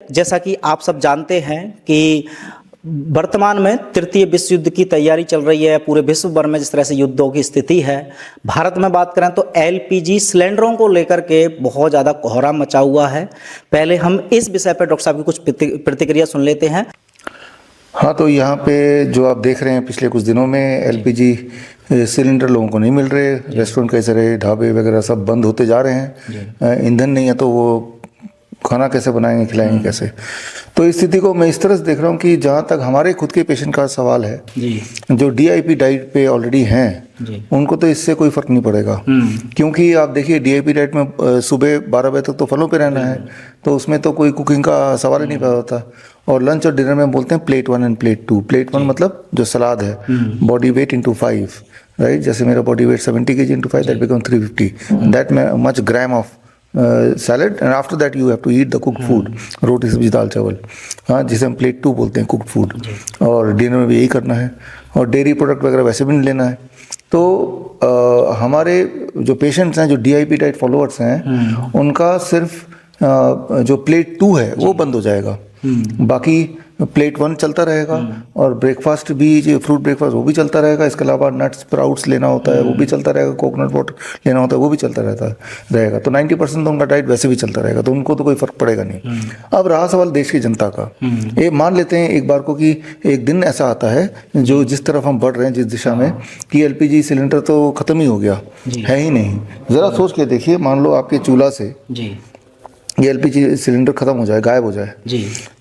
जैसा कि आप सब जानते हैं कि वर्तमान में तृतीय विश्व युद्ध की तैयारी चल रही है। पूरे विश्व भर में जिस तरह से युद्धों की स्थिति है, भारत में बात करें तो एलपीजी सिलेंडरों को लेकर के बहुत ज़्यादा कोहराम मचा हुआ है। पहले हम इस विषय पर डॉक्टर साहब की कुछ प्रतिक्रिया सुन लेते हैं। हाँ, तो यहाँ पे जो आप देख रहे हैं पिछले कुछ दिनों में एलपीजी सिलेंडर लोगों को नहीं मिल रहे। रेस्टोरेंट कैसे रहे, ढाबे वगैरह सब बंद होते जा रहे हैं। ईंधन नहीं है तो वो खाना कैसे बनाएंगे, खिलाएंगे कैसे। तो इस स्थिति को मैं इस तरह से देख रहा हूँ कि जहाँ तक हमारे खुद के पेशेंट का सवाल है, जो डीआईपी डाइट पे ऑलरेडी हैं, उनको तो इससे कोई फर्क नहीं पड़ेगा। क्योंकि आप देखिए डीआईपी डाइट में सुबह 12 बजे तक तो फलों पे रहना है, तो उसमें तो कोई कुकिंग का सवाल ही नहीं पैदा होता। और लंच और डिनर में बोलते हैं प्लेट 1 एंड प्लेट 2। प्लेट 1 मतलब जो सलाद है, बॉडी वेट इंटू 5, राइट। जैसे मेरा body weight 70 kg into 5, that become 350, that much gram of salad, and after that you have to eat the cooked food, roti sabzi dal चावल, हाँ, जिसे हम प्लेट 2 बोलते हैं, कुक्ड फूड। और डिनर में भी यही करना है, और डेयरी प्रोडक्ट वगैरह वैसे भी नहीं लेना है। तो हमारे जो पेशेंट्स हैं, जो डीआईपी डाइट फॉलोअर्स हैं, उनका सिर्फ जो प्लेट 2 है वो बंद हो जाएगा। बाकी प्लेट 1 चलता रहेगा, और ब्रेकफास्ट भी, जो फ्रूट ब्रेकफास्ट वो भी चलता रहेगा। इसके अलावा नट्स स्प्राउट्स लेना होता है वो भी चलता रहेगा, कोकोनट वाटर लेना होता है वो भी चलता रहेगा। तो 90% तो उनका डाइट वैसे भी चलता रहेगा, तो उनको तो कोई फर्क पड़ेगा नहीं। अब रहा सवाल देश की जनता का। ये मान लेते हैं एक बार को कि एक दिन ऐसा आता है, जो जिस तरफ हम बढ़ रहे हैं, जिस दिशा में, कि एलपीजी सिलेंडर तो ख़त्म ही हो गया, है ही नहीं। ज़रा सोच के देखिए, मान लो आपके चूल्हा से ये एलपीजी सिलेंडर ख़त्म हो जाए, गायब हो जाए,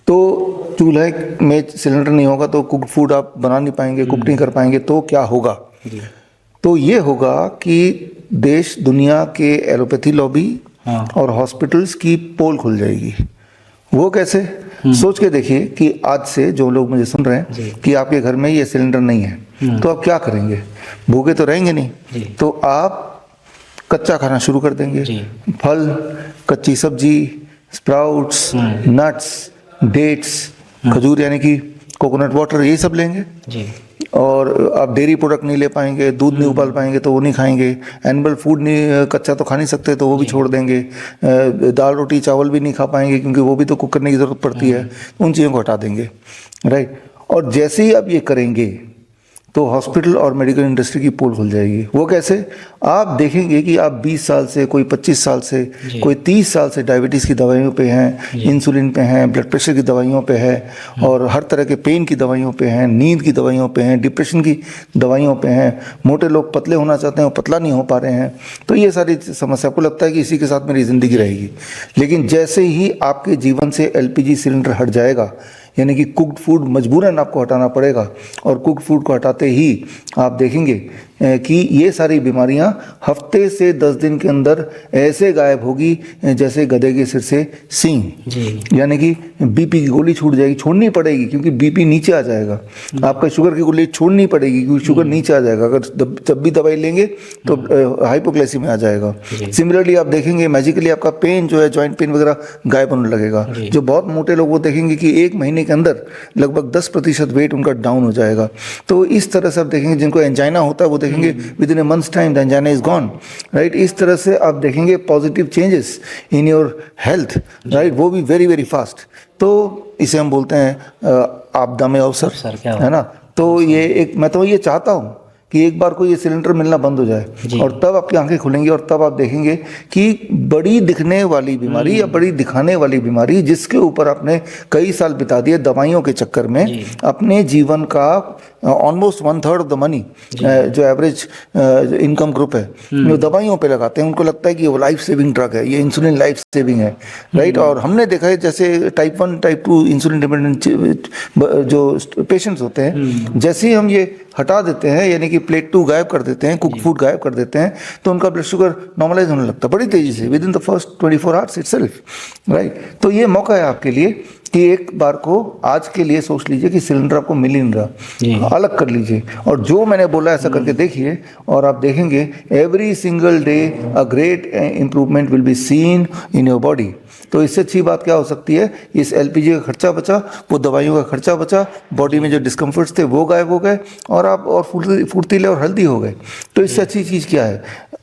तो चूल्हे में सिलेंडर नहीं होगा तो कुक फूड आप बना नहीं पाएंगे, कुक नहीं कर पाएंगे, तो क्या होगा? तो ये होगा कि देश दुनिया के एलोपैथी लॉबी और हॉस्पिटल्स की पोल खुल जाएगी। वो कैसे? सोच के देखिए कि आज से जो लोग मुझे सुन रहे हैं कि आपके घर में ये सिलेंडर नहीं है, तो आप क्या करेंगे? भूखे तो रहेंगे नहीं, तो आप कच्चा खाना शुरू कर देंगे। फल, कच्ची सब्जी, स्प्राउट्स, नट्स, डेट्स, खजूर यानी कि कोकोनट वाटर, यही सब लेंगे। और आप डेयरी प्रोडक्ट नहीं ले पाएंगे, दूध नहीं उबाल पाएंगे तो वो नहीं खाएंगे। एनिमल फूड नहीं, कच्चा तो खा नहीं सकते तो वो भी छोड़ देंगे। दाल रोटी चावल भी नहीं खा पाएंगे क्योंकि वो भी तो कुक करने की ज़रूरत पड़ती है, उन चीज़ों को हटा देंगे, राइट। और जैसे ही आप ये करेंगे तो हॉस्पिटल और मेडिकल इंडस्ट्री की पोल खुल जाएगी। वो कैसे? आप देखेंगे कि आप 20 साल से, कोई 25 साल से, कोई 30 साल से डायबिटीज़ की दवाइयों पे हैं, इंसुलिन पे हैं, ब्लड प्रेशर की दवाइयों पे है, और हर तरह के पेन की दवाइयों पे हैं, नींद की दवाइयों पे हैं, डिप्रेशन की दवाइयों पे हैं। मोटे लोग पतले होना चाहते हैं, वो पतला नहीं हो पा रहे हैं। तो ये सारी समस्या, आपको लगता है कि इसी के साथ मेरी ज़िंदगी रहेगी, लेकिन जैसे ही आपके जीवन से एलपीजी सिलेंडर हट जाएगा, यानी कि कुक्ड फूड मजबूरन आपको हटाना पड़ेगा, और कुक्ड फूड को हटाते ही आप देखेंगे कि ये सारी बीमारियां हफ्ते से 10 दिन के अंदर ऐसे गायब होगी जैसे गधे के सिर से सींग। यानी कि बीपी की गोली छूट जाएगी, छोड़नी पड़ेगी क्योंकि बीपी नीचे आ जाएगा। आपका शुगर की गोली छोड़नी पड़ेगी क्योंकि शुगर नीचे आ जाएगा। अगर जब भी दवाई लेंगे तो हाइपोग्लाइसीमिया आ जाएगा। सिमिलरली आप देखेंगे मैजिकली आपका पेन जो है, जॉइंट पेन वगैरह गायब होने लगेगा। जो बहुत मोटे लोग वो देखेंगे कि 1 महीने के अंदर लगभग 10% वेट उनका डाउन हो जाएगा। तो इस तरह से आप देखेंगे जिनको एंजाइना होता है वो देखेंगे with in A months time the angina is gone, right. इस तरह से आप देखेंगे positive changes in your health, right, वो भी वेरी वेरी फास्ट। तो इसे हम बोलते हैं आपदा में अवसर, है ना। तो ये एक, मैं तो ये चाहता हूँ कि एक बार को ये सिलेंडर मिलना बंद हो जाए, और तब आपकी आंखें खुलेंगी, और तब आप देखेंगे कि बड़ी दिखने वाली बीमारी या बड़ी दिखाने वाली बीमारी, जिसके ऊपर आपने कई साल बिता दिए दवाइयों के चक्कर में, अपने जीवन का ऑलमोस्ट 1/3 ऑफ द मनी, जो एवरेज इनकम ग्रुप है, जो दवाइयों पे लगाते हैं, उनको लगता है कि वो लाइफ सेविंग ड्रग है, ये इंसुलिन लाइफ सेविंग है, राइट। और हमने देखा है जैसे टाइप 1 टाइप 2 इंसुलिन डिपेंडेंट जो पेशेंट्स होते हैं, जैसे ही हम ये हटा देते हैं, यानी कि प्लेट 2 गायब कर देते हैं, कुक फूड गायब कर देते हैं, तो उनका ब्लड शुगर नॉर्मलाइज होने लगता है बड़ी तेजी से, with in the first 24 hours itself, right. तो ये मौका है आपके लिए कि एक बार को आज के लिए सोच लीजिए कि सिलेंडर आपको मिल ही नहीं रहा, अलग कर लीजिए, और जो मैंने बोला ऐसा करके देखिए, और आप देखेंगे every single day a great improvement will be seen in your body. तो इससे अच्छी बात क्या हो सकती है, इस एलपीजी का खर्चा बचा, वो दवाइयों का खर्चा बचा, बॉडी में जो डिस्कम्फर्ट्स थे वो गायब हो गए, और आप और फुर्तीले और हेल्दी हो गए। तो इससे अच्छी चीज़ क्या है,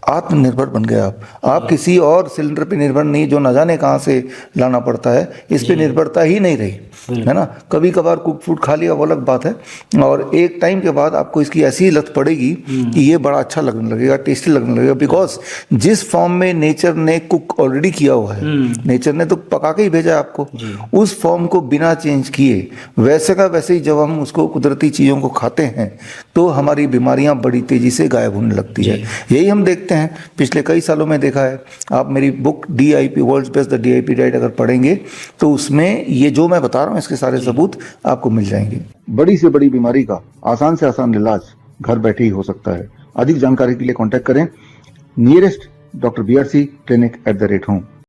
आत्मनिर्भर बन गए आप किसी और सिलेंडर पे निर्भर नहीं, जो न जाने कहाँ से लाना पड़ता है, इस पे निर्भरता ही नहीं रही, है ना। कभी कभार कुक फूड खा लिया वो अलग बात है, और एक टाइम के बाद आपको इसकी ऐसी लत पड़ेगी कि ये बड़ा अच्छा लगने लगेगा, टेस्टी लगने लगेगा, बिकॉज जिस फॉर्म में नेचर ने कुक ऑलरेडी किया हुआ है, नेचर ने तो पका के ही भेजा है आपको, उस फॉर्म को बिना चेंज किए वैसे का वैसे ही जब हम उसको कुदरती चीज़ों को खाते हैं तो हमारी बीमारियां बड़ी तेजी से गायब होने लगती है। यही हम देखते हैं, पिछले कई सालों में देखा है। आप मेरी book DIP world's best the DIP diet अगर पढ़ेंगे तो उसमें ये जो मैं बता रहा हूँ इसके सारे सबूत आपको मिल जाएंगे। बड़ी से बड़ी बीमारी का आसान से आसान इलाज घर बैठे ही हो सकता है। अधिक जानकारी के लिए कांटेक्ट करें nearest doctor BRC clinic @home।